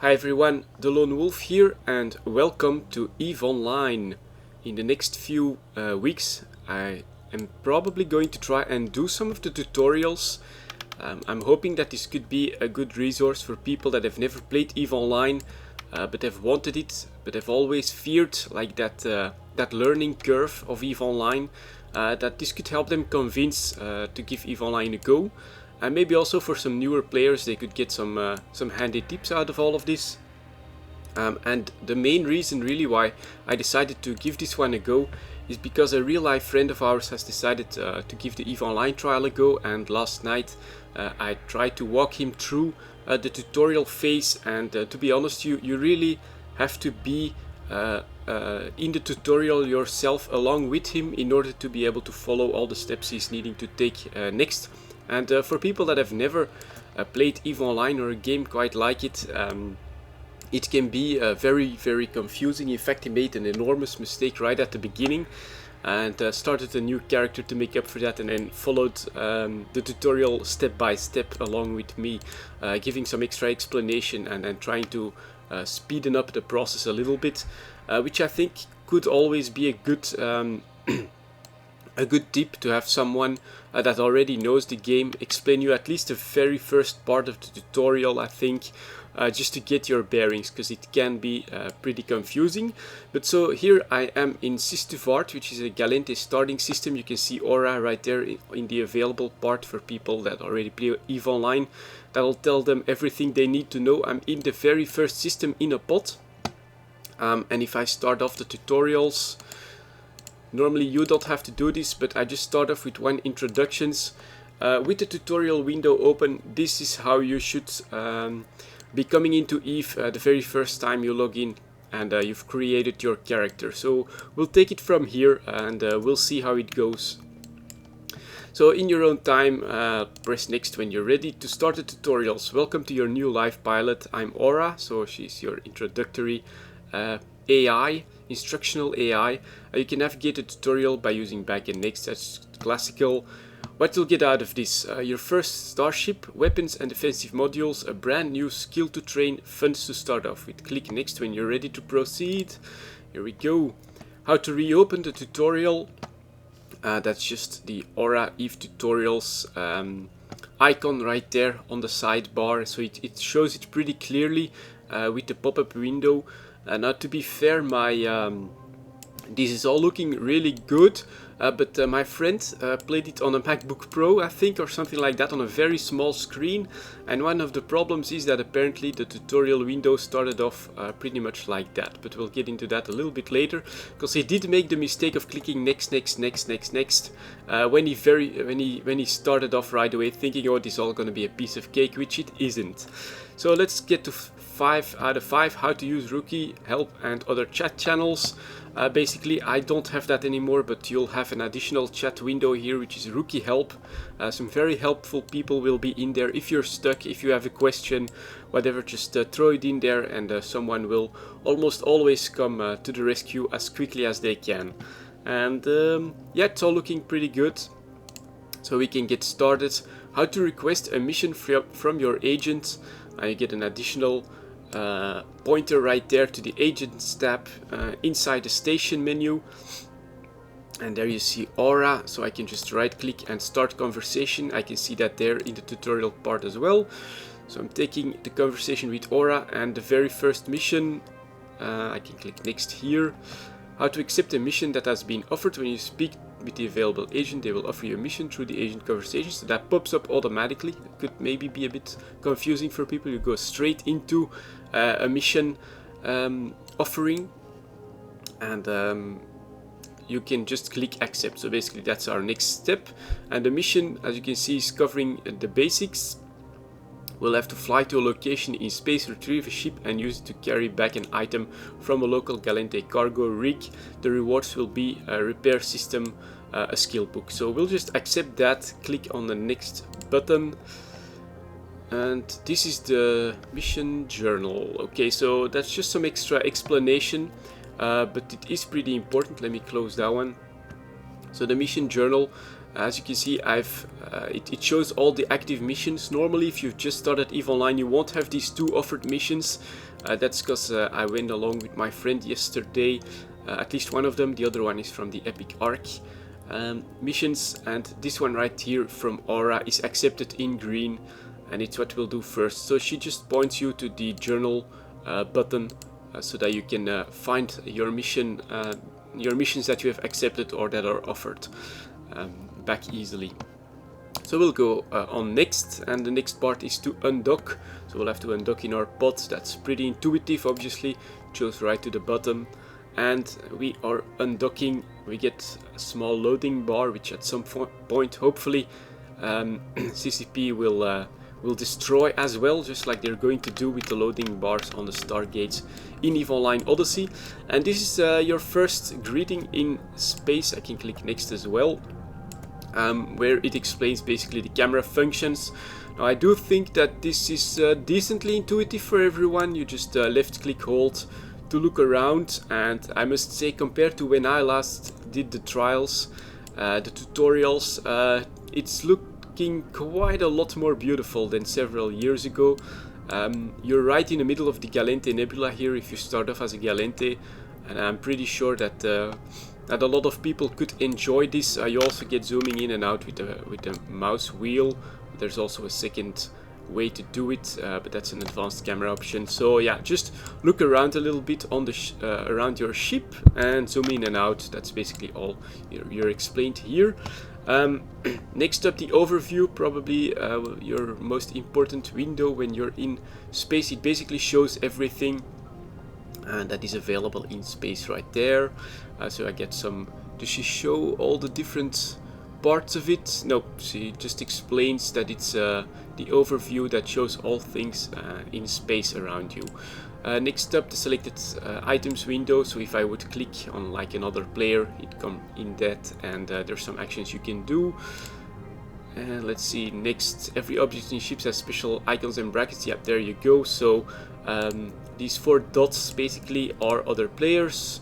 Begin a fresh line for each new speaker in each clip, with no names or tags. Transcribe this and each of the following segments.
Hi everyone, delonewolf here and welcome to EVE Online. In the next few weeks I am probably going to try and do some of the tutorials. I'm hoping that this could be a good resource for people that have never played EVE Online but have wanted it, but have always feared like that learning curve of EVE Online, that this could help them convince to give EVE Online a go. And maybe also for some newer players they could get some handy tips out of all of this. And the main reason really why I decided to give this one a go is because a real life friend of ours has decided to give the EVE Online trial a go, and last night I tried to walk him through the tutorial phase, and to be honest, you really have to be in the tutorial yourself along with him in order to be able to follow all the steps he's needing to take next. And for people that have never played EVE Online or a game quite like it, it can be very confusing. In fact, he made an enormous mistake right at the beginning and started a new character to make up for that, and then followed the tutorial step by step along with me, giving some extra explanation and trying to speeden up the process a little bit, which I think could always be a good tip to have someone that already knows the game explain you at least the very first part of the tutorial, I think, just to get your bearings, because it can be pretty confusing. But so here I am in Systuvart, which is a Galente starting system. You can see Aura right there in the available part for people that already play EVE Online. That'll tell them everything they need to know. I'm in the very first system in a pod, and if I start off the tutorials, normally you don't have to do this, but I just start off with one introductions. With the tutorial window open, this is how you should be coming into EVE the very first time you log in and you've created your character. So we'll take it from here and we'll see how it goes. So in your own time, press next when you're ready to start the tutorials. Welcome to your new live pilot. I'm Aura, so she's your introductory AI, instructional AI. You can navigate the tutorial by using back and next, that's classical. What you'll get out of this: your first starship, weapons and defensive modules, a brand new skill to train, funds to start off with. Click next when you're ready to proceed. Here we go. How to reopen the tutorial. That's just the Aura EVE tutorials icon right there on the sidebar, so it shows it pretty clearly with the pop-up window. Now, to be fair, this is all looking really good, but my friend played it on a MacBook Pro, I think, or something like that, on a very small screen, and one of the problems is that apparently the tutorial window started off pretty much like that, but we'll get into that a little bit later, because he did make the mistake of clicking next when he started off right away, thinking, oh, this is all going to be a piece of cake, which it isn't. So let's get to 5 out of 5, how to use Rookie, Help and other chat channels. Basically, I don't have that anymore, but you'll have an additional chat window here, which is Rookie Help. Some very helpful people will be in there. If you're stuck, if you have a question, whatever, just throw it in there, and someone will almost always come to the rescue as quickly as they can. And yeah, it's all looking pretty good. So we can get started. How to request a mission from your agent. You get an additional pointer right there to the Agents tab inside the Station menu, and there you see Aura, so I can just right click and start conversation. I can see that there in the tutorial part as well. So I'm taking the conversation with Aura, and the very first mission, I can click next here. How to accept a mission that has been offered. When you speak with the available agent, they will offer you a mission through the agent conversation, so that pops up automatically. It could maybe be a bit confusing for people. You go straight into a mission offering, and you can just click accept. So basically that's our next step, and the mission, as you can see, is covering the basics. We'll have to fly to a location in space, retrieve a ship and use it to carry back an item from a local Galente cargo rig. The rewards will be a repair system, a skill book. So we'll just accept that, click on the next button, and this is the mission journal. Okay, so that's just some extra explanation, but it is pretty important. Let me close that one. So the mission journal, As you can see, it shows all the active missions. Normally, if you've just started EVE Online, you won't have these 2 offered missions. That's because I went along with my friend yesterday, at least one of them. The other one is from the Epic Arc missions, and this one right here from Aura is accepted in green, and it's what we'll do first. So she just points you to the journal button so that you can find your missions that you have accepted or that are offered back easily. So we'll go on next, and the next part is to undock. So we'll have to undock in our pod. That's pretty intuitive, obviously. It goes right to the bottom, and we are undocking. We get a small loading bar, which at some point, hopefully, CCP will destroy as well, just like they're going to do with the loading bars on the Stargates in EVE Online Odyssey. And this is your first greeting in space. I can click next as well. Where it explains basically the camera functions. Now I do think that this is decently intuitive for everyone. You just left click hold to look around, and I must say, compared to when I last did the trials, the tutorials, it's looking quite a lot more beautiful than several years ago. You're right in the middle of the Gallente Nebula here if you start off as a Gallente, and I'm pretty sure that a lot of people could enjoy this. You also get zooming in and out with the mouse wheel. There's also a second way to do it, but that's an advanced camera option. So yeah, just look around a little bit on the around your ship and zoom in and out. That's basically all you're explained here. Next up, the overview, probably your most important window when you're in space. It basically shows everything that is available in space right there. So I get some. Does she show all the different parts of it? No, she just explains that it's the overview that shows all things in space around you. Next up, the selected items window. So if I would click on like another player, it come in that, and there's some actions you can do. And let's see, next, every object in ships has special icons and brackets. Yep, there you go. So these 4 dots basically are other players.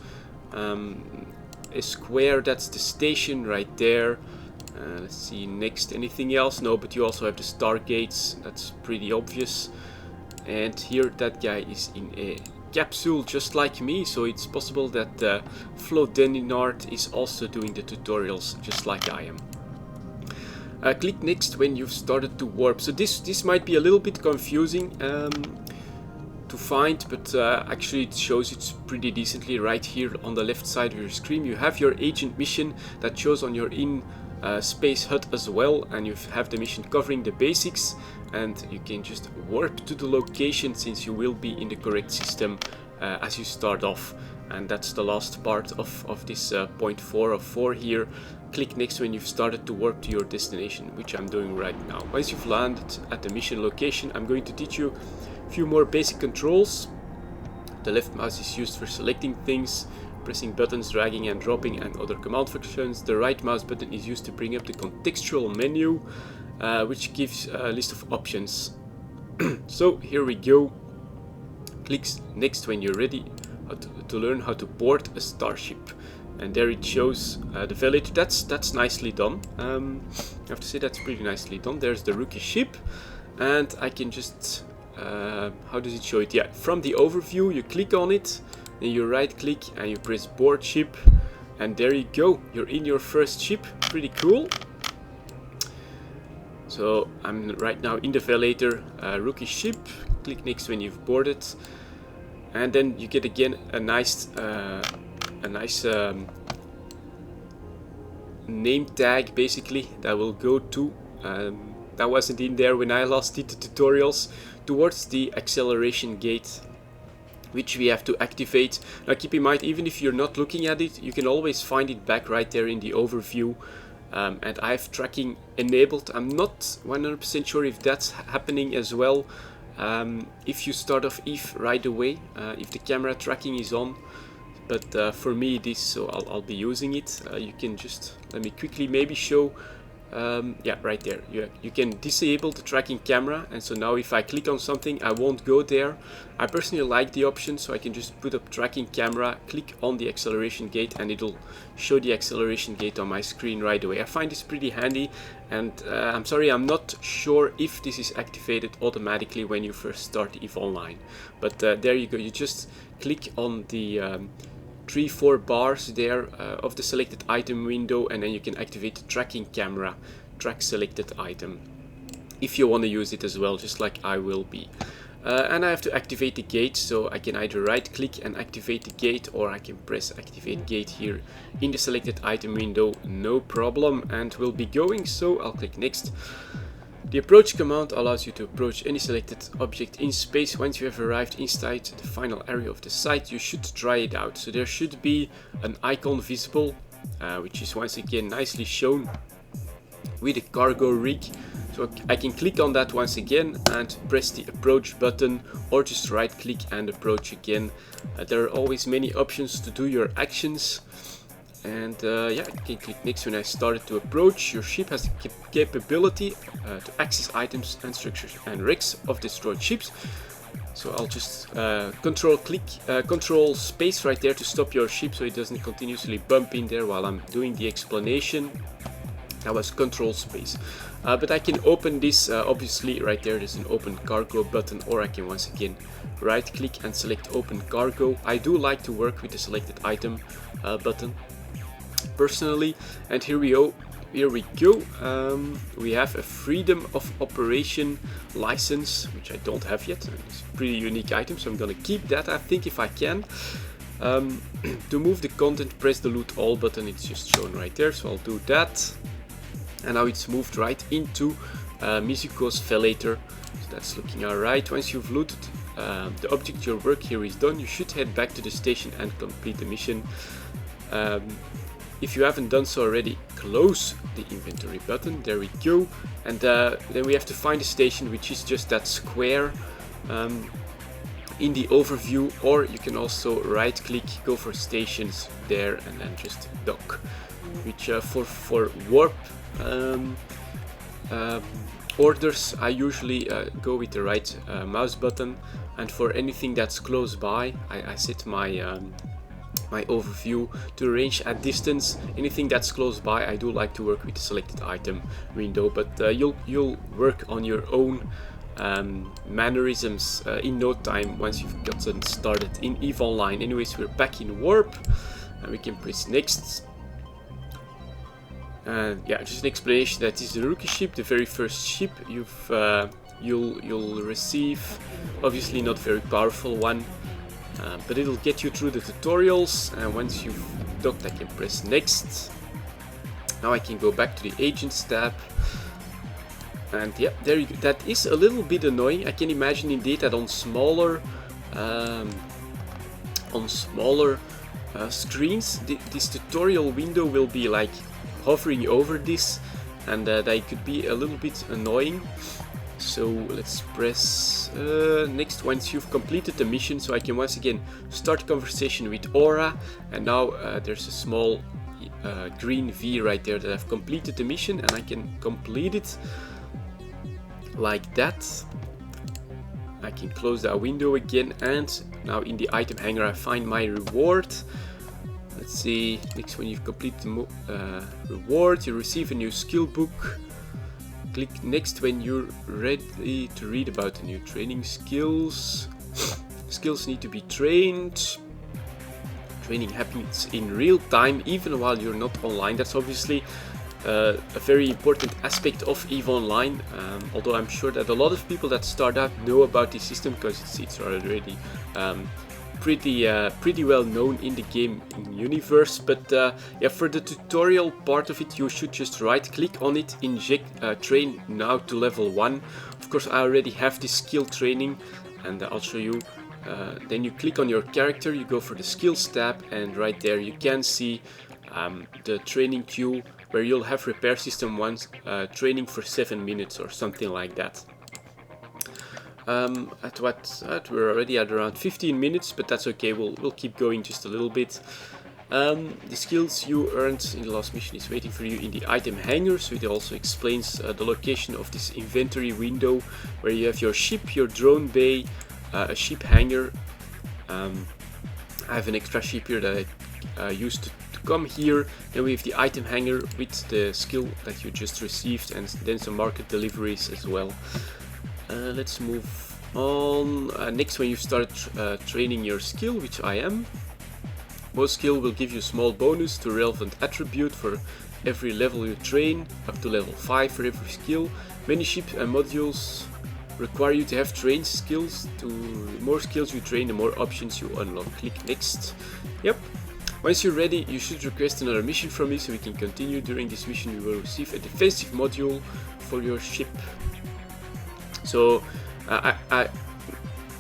A square, that's the station right there. Let's see, next, anything else? No, but you also have the Stargates, that's pretty obvious. And here, that guy is in a capsule just like me, so it's possible that Flo Deninard is also doing the tutorials just like I am. Click next when you've started to warp. So this might be a little bit confusing to find, but actually it shows it pretty decently right here on the left side of your screen. You have your agent mission that shows on your space HUD as well, and you have the mission covering the basics, and you can just warp to the location since you will be in the correct system as you start off. And that's the last part of this point 4 of 4 here. Click next when you've started to warp to your destination, which I'm doing right now. Once you've landed at the mission location, I'm going to teach you a few more basic controls. The left mouse is used for selecting things, pressing buttons, dragging and dropping, and other command functions. The right mouse button is used to bring up the contextual menu, which gives a list of options. So here we go. Click next when you're ready to learn how to board a starship. And there it shows the village. That's nicely done. I have to say that's pretty nicely done. There's the rookie ship, and I can just how does it show it? Yeah, from the overview you click on it, then you right click and you press board ship, and there you go, you're in your first ship. Pretty cool. So I'm right now in the Velator rookie ship. Click next when you've boarded, and then you get again a nice name tag basically that will go to that wasn't in there when I last did the tutorials, towards the acceleration gate, which we have to activate. Now keep in mind, even if you're not looking at it, you can always find it back right there in the overview. And I have tracking enabled. I'm not 100% sure if that's happening as well if you start off EVE right away, if the camera tracking is on. But for me it is, so I'll be using it. You can just, let me quickly maybe show yeah, right there. You can disable the tracking camera, and so now if I click on something, I won't go there. I personally like the option, so I can just put up tracking camera, click on the acceleration gate, and it'll show the acceleration gate on my screen right away. I find this pretty handy, and I'm sorry, I'm not sure if this is activated automatically when you first start EVE Online. But there you go, you just click on the 3-4 bars there of the selected item window, and then you can activate the tracking camera, track selected item, if you want to use it as well, just like I will be. And I have to activate the gate, so I can either right click and activate the gate, or I can press activate gate here in the selected item window, no problem, and we'll be going. So I'll click next. The approach command allows you to approach any selected object in space. Once you have arrived inside the final area of the site, you should try it out. So there should be an icon visible, which is once again nicely shown with a cargo rig. So I can click on that once again and press the approach button, or just right click and approach again. There are always many options to do your actions. And yeah, I can click next when I started to approach. Your ship has the capability to access items and structures and wrecks of destroyed ships. So I'll just control space right there to stop your ship so it doesn't continuously bump in there while I'm doing the explanation. That was control space. But I can open this, obviously right there's an open cargo button, or I can once again right click and select open cargo. I do like to work with the selected item button personally, and here we go. We have a freedom of operation license, which I don't have yet. It's a pretty unique item, so I'm gonna keep that, I think, if I can. To move the content, press the loot all button. It's just shown right there, so I'll do that. And now it's moved right into Mizuko's Velator, so that's looking alright. Once you've looted the object, your work here is done. You should head back to the station and complete the mission. If you haven't done so already, close the inventory button. There we go. And then we have to find a station, which is just that square in the overview, or you can also right click, go for stations there, and then just dock. Which for warp orders, I usually go with the right mouse button, and for anything that's close by, I set my my overview to arrange at distance. Anything that's close by, I do like to work with the selected item window, but you'll work on your own mannerisms in no time once you've gotten started in EVE Online. Anyways, we're back in warp, and we can press next. Yeah, just an explanation that this is the rookie ship, the very first ship you'll receive. Obviously not very powerful one. But it'll get you through the tutorials, and once you've docked, I can press next. Now I can go back to the agents tab, and yeah, there you go. That is a little bit annoying. I can imagine indeed that on smaller screens, this tutorial window will be like hovering over this, and that could be a little bit annoying. So let's press next once you've completed the mission. So I can once again start conversation with Aura, and now there's a small green V right there that I've completed the mission, and I can complete it like that. I can close that window again, and now in the item hanger I find my reward. Let's see, next when you've completed the reward, you receive a new skill book. Click next when you're ready to read about the new training skills. Skills need to be trained. Training happens in real time, even while you're not online. That's obviously a very important aspect of EVE Online, although I'm sure that a lot of people that start out know about this system, because it's already pretty well known in the game universe. But yeah, for the tutorial part of it, you should just right click on it, inject train now to level 1. Of course, I already have this skill training, and I'll show you. Then you click on your character, you go for the skills tab, and right there you can see the training queue, where you'll have repair system 1 training for 7 minutes or something like that. We're already at around 15 minutes, but that's okay. We'll keep going just a little bit. The skills you earned in the last mission is waiting for you in the item hanger, so it also explains the location of this inventory window where you have your ship, your drone bay, a ship hanger. I have an extra ship here that I used to come here. Then we have the item hanger with the skill that you just received, and then some market deliveries as well. Let's move on. Next, when you start training your skill, which I am, most skill will give you a small bonus to relevant attribute for every level you train, up to level 5 for every skill. Many ships and modules require you to have trained skills. The more skills you train, the more options you unlock. Click next. Yep. Once you're ready, you should request another mission from me so we can continue. During this mission you will receive a defensive module for your ship. So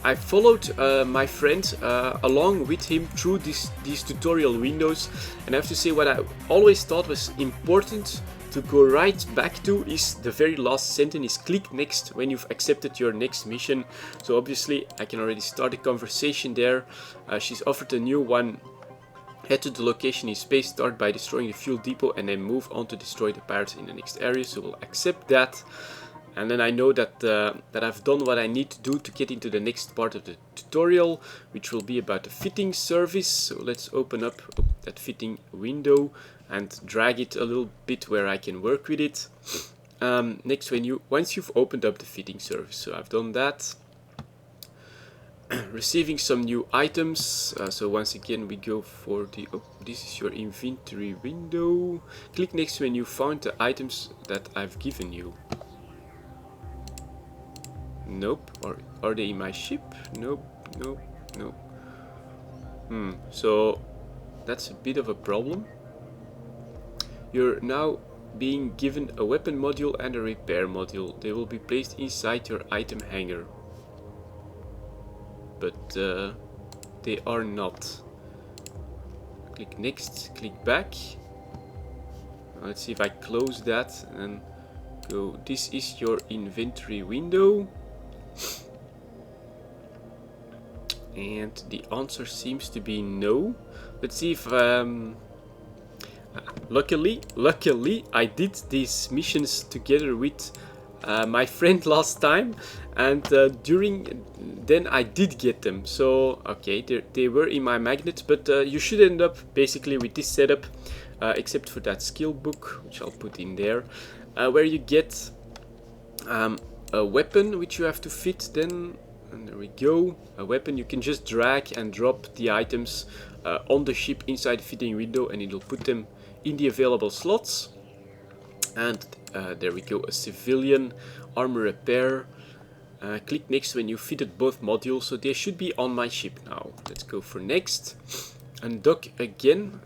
I followed my friend along with him through these tutorial windows, and I have to say what I always thought was important to go right back to is the very last sentence, is click next when you've accepted your next mission. So obviously I can already start a conversation there. She's offered a new one. Head to the location in space, start by destroying the fuel depot and then move on to destroy the pirates in the next area. So we'll accept that. And then I know that that I've done what I need to do to get into the next part of the tutorial, which will be about the fitting service. So let's open up that fitting window and drag it a little bit where I can work with it. Next, once you've opened up the fitting service, so I've done that. Receiving some new items. So once again we go for the, this is your inventory window. Click next when you found the items that I've given you. Nope. Or are they in my ship? Nope, nope, nope. So that's a bit of a problem. You're now being given a weapon module and a repair module. They will be placed inside your item hanger. But they are not. Click next, click back. Let's see if I close that and go. This is your inventory window. And the answer seems to be no. Let's see if luckily I did these missions together with my friend last time, and then I did get them. So okay, they were in my magnet, but you should end up basically with this setup, except for that skill book, which I'll put in there, where you get a weapon which you have to fit then. And there we go, a weapon. You can just drag and drop the items on the ship inside the fitting window, and it'll put them in the available slots. And there we go, a civilian armor repair. Click next when you fitted both modules, so they should be on my ship now. Let's go for next. Undock again.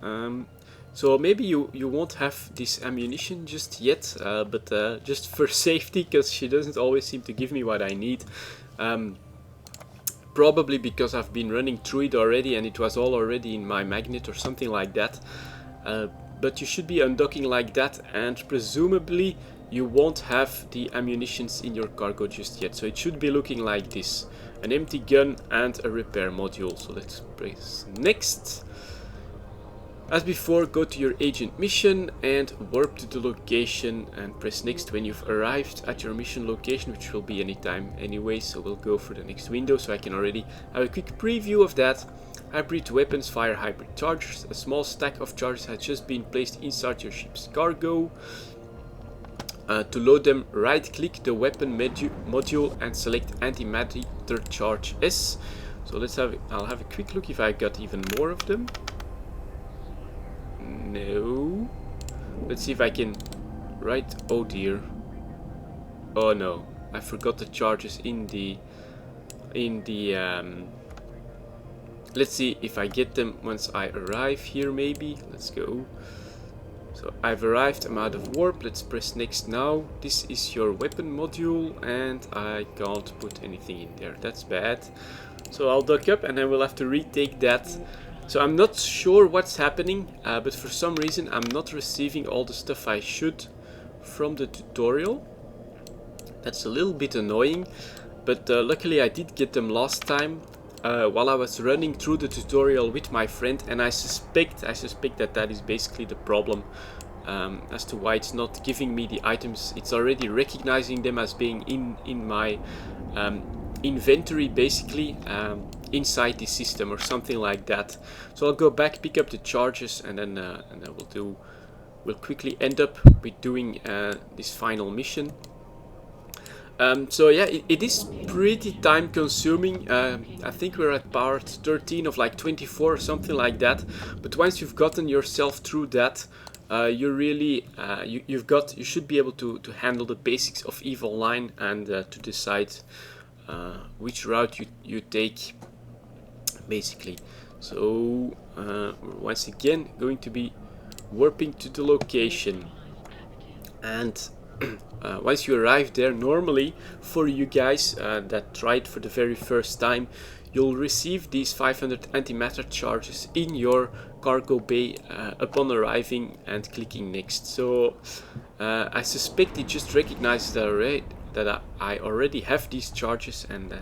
So maybe you won't have this ammunition just yet, but just for safety, because she doesn't always seem to give me what I need. Probably because I've been running through it already and it was all already in my magnet or something like that. But you should be undocking like that, and presumably you won't have the ammunitions in your cargo just yet. So it should be looking like this. An empty gun and a repair module. So let's press next. As before, go to your agent mission and warp to the location and press next when you've arrived at your mission location, which will be anytime anyway. So we'll go for the next window so I can already have a quick preview of that. Hybrid weapons fire hybrid chargers. A small stack of chargers has just been placed inside your ship's cargo. To load them, right click the weapon module and select antimatter charge S. So I'll have a quick look if I got even more of them. No. Let's see if I can write. Oh dear. Oh no, I forgot the charges in the let's see if I get them once I arrive here. Maybe. Let's go. So I've arrived, I'm out of warp. Let's press next now. This is your weapon module and I can't put anything in there. That's bad. So I'll dock up and then we'll have to retake that. So I'm not sure what's happening, but for some reason I'm not receiving all the stuff I should from the tutorial. That's a little bit annoying, but luckily I did get them last time. while I was running through the tutorial with my friend, and I suspect that that is basically the problem as to why it's not giving me the items. It's already recognizing them as being in my inventory, basically inside the system or something like that. So I'll go back, pick up the charges, and then we'll quickly end up with doing this final mission. So yeah, it is pretty time consuming. I think we're at part 13 of like 24 or something like that. But once you've gotten yourself through that, you really you should be able to handle the basics of EVE Online and to decide which route you take, basically. So once again, going to be warping to the location, and once you arrive there, normally for you guys that tried for the very first time, you'll receive these 500 antimatter charges in your cargo bay upon arriving and clicking next. So I suspect it just recognizes that I already have these charges, and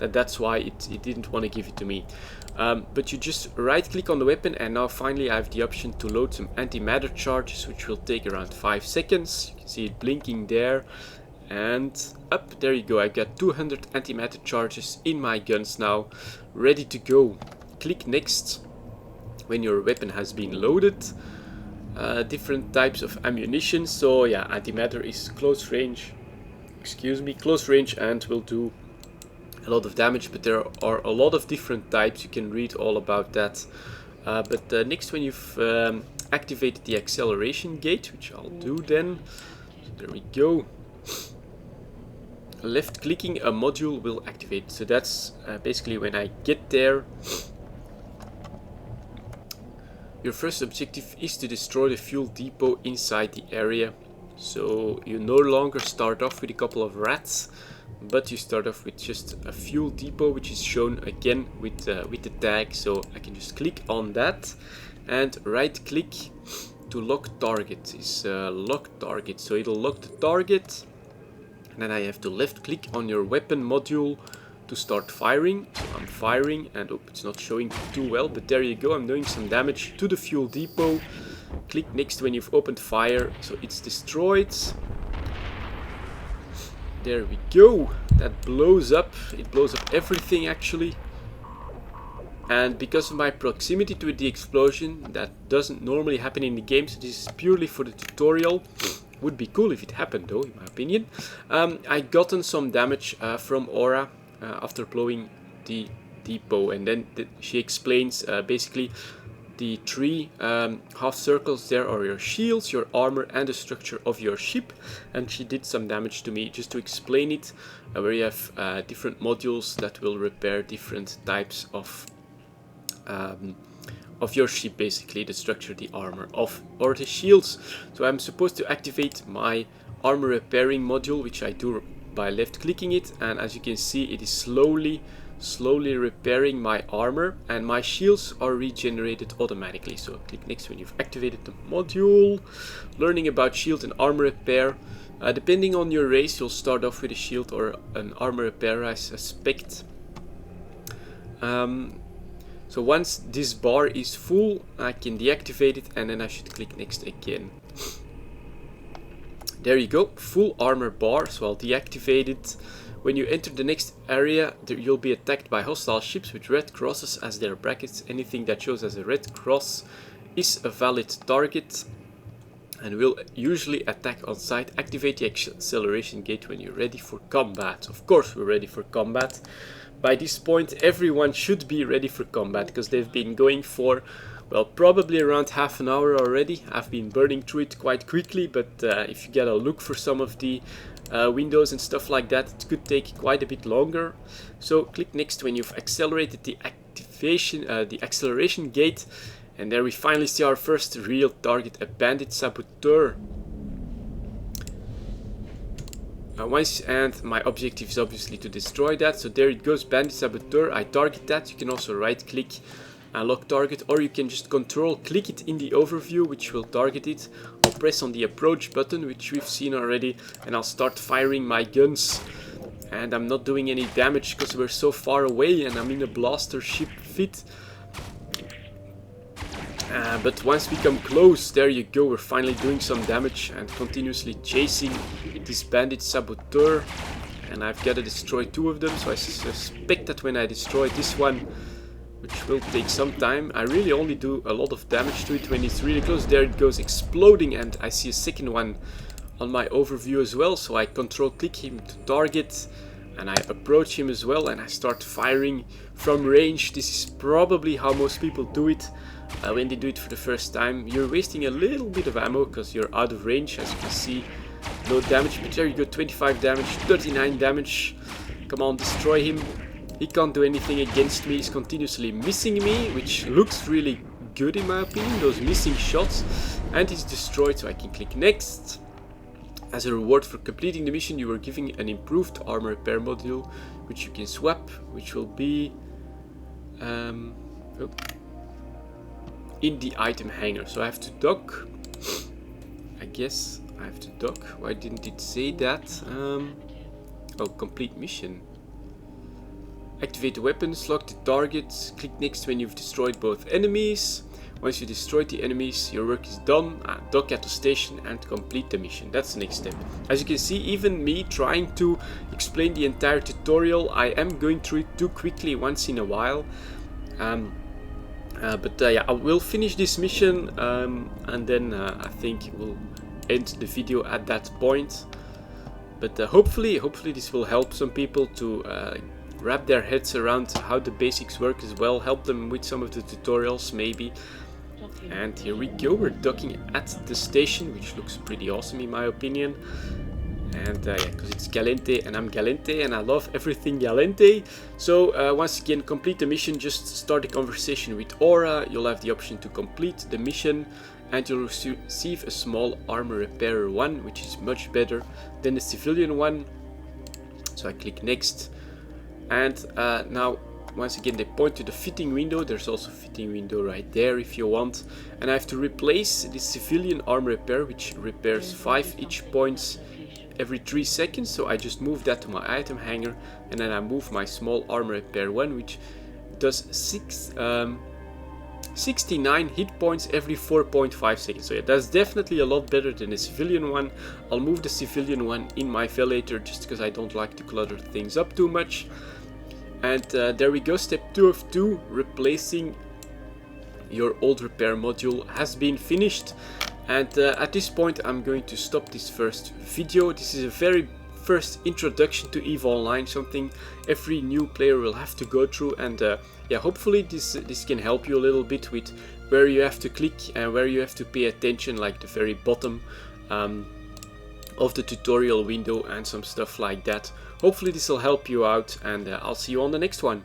that's why it didn't want to give it to me. But you just right click on the weapon, and now finally I have the option to load some antimatter charges, which will take around 5 seconds. You can see it blinking there, and up there you go. I've got 200 antimatter charges in my guns now, ready to go. Click next when your weapon has been loaded. Different types of ammunition. So yeah, antimatter is close range, and will do a lot of damage, but there are a lot of different types. You can read all about that. But next, when you've activated the acceleration gate, which I'll do then, so there we go. Left clicking a module will activate. So that's basically when I get there. Your first objective is to destroy the fuel depot inside the area. So you no longer start off with a couple of rats, but you start off with just a fuel depot, which is shown again with the tag. So I can just click on that and right click to lock target. Is lock target. So it'll lock the target, and then I have to left click on your weapon module to start firing. So I'm firing, and oh, it's not showing too well, but there you go. I'm doing some damage to the fuel depot. Click next when you've opened fire, so it's destroyed. There we go. That blows up. It blows up everything actually. And because of my proximity to the explosion, that doesn't normally happen in the game, so this is purely for the tutorial. Would be cool if it happened though, in my opinion. I gotten some damage from Aura after blowing the depot, and then she explains basically the three half circles there are your shields, your armor, and the structure of your ship. And she did some damage to me just to explain it, where you have different modules that will repair different types of your ship, basically the structure, the armor, or the shields. So I'm supposed to activate my armor repairing module, which I do by left clicking it, and as you can see, it is slowly repairing my armor, and my shields are regenerated automatically. So click next when you've activated the module. Learning about shield and armor repair. Depending on your race, you'll start off with a shield or an armor repair, I suspect. So once this bar is full, I can deactivate it, and then I should click next again. There you go, full armor bar, so I'll deactivate it. When you enter the next area, you'll be attacked by hostile ships with red crosses as their brackets. Anything that shows as a red cross is a valid target and will usually attack on sight. Activate the acceleration gate when you're ready for combat. Of course we're ready for combat. By this point everyone should be ready for combat, because they've been going for, well, probably around half an hour already. I've been burning through it quite quickly, but if you get a look for some of the windows and stuff like that, it could take quite a bit longer. So click next when you've accelerated the acceleration gate, and there we finally see our first real target, a bandit saboteur. And my objective is obviously to destroy that. So there it goes, bandit saboteur. I target that. You can also right click and lock target, or you can just control click it in the overview, which will target it. I'll press on the approach button, which we've seen already, and I'll start firing my guns. and I'm not doing any damage because we're so far away and I'm in a blaster ship fit. But once we come close, there you go, we're finally doing some damage and continuously chasing this bandit saboteur. And I've got to destroy 2 of them, so I suspect that when I destroy this one, which will take some time, I really only do a lot of damage to it when it's really close. There it goes exploding, and I see a second one on my overview as well, so I control click him to target and I approach him as well and I start firing from range. This is probably how most people do it when they do it for the first time. You're wasting a little bit of ammo because you're out of range, as you can see. No damage, but there you go, 25 damage, 39 damage. Come on, destroy him. He can't do anything against me. He's continuously missing me, which looks really good in my opinion, those missing shots. And he's destroyed, so I can click next. As a reward for completing the mission, you were given an improved armor repair module, which you can swap, which will be in the item hanger. So I have to dock. I guess I have to dock. Why didn't it say that? Oh, complete mission. Activate the weapons, lock the target, click next when you've destroyed both enemies. Once you destroy the enemies, your work is done. Dock at the station and complete the mission. That's the next step. As you can see, even me trying to explain the entire tutorial, I am going through it too quickly once in a while. Yeah, I will finish this mission and then I think we'll end the video at that point. But hopefully this will help some people to wrap their heads around how the basics work as well, help them with some of the tutorials maybe. And here we go, we're docking at the station, which looks pretty awesome in my opinion. And yeah, because it's Galente and I'm Galente and I love everything Galente. So once again, complete the mission, just start a conversation with Aura. You'll have the option to complete the mission and you'll receive a small armor repairer 1, which is much better than the civilian one. So I click next. And now once again they point to the fitting window. There's also a fitting window right there if you want. And I have to replace the civilian armor repair, which repairs 5 itch points every 3 seconds. So I just move that to my item hanger, and then I move my small armor repair 1, which does 69 hit points every 4.5 seconds. So yeah, that's definitely a lot better than the civilian one. I'll move the civilian one in my velator just because I don't like to clutter things up too much. And there we go, step 2 of 2, replacing your old repair module has been finished. And at this point I'm going to stop this first video. This is a very first introduction to EVE Online, something every new player will have to go through. And yeah, hopefully this can help you a little bit with where you have to click and where you have to pay attention, like the very bottom of the tutorial window and some stuff like that. Hopefully this will help you out, and I'll see you on the next one.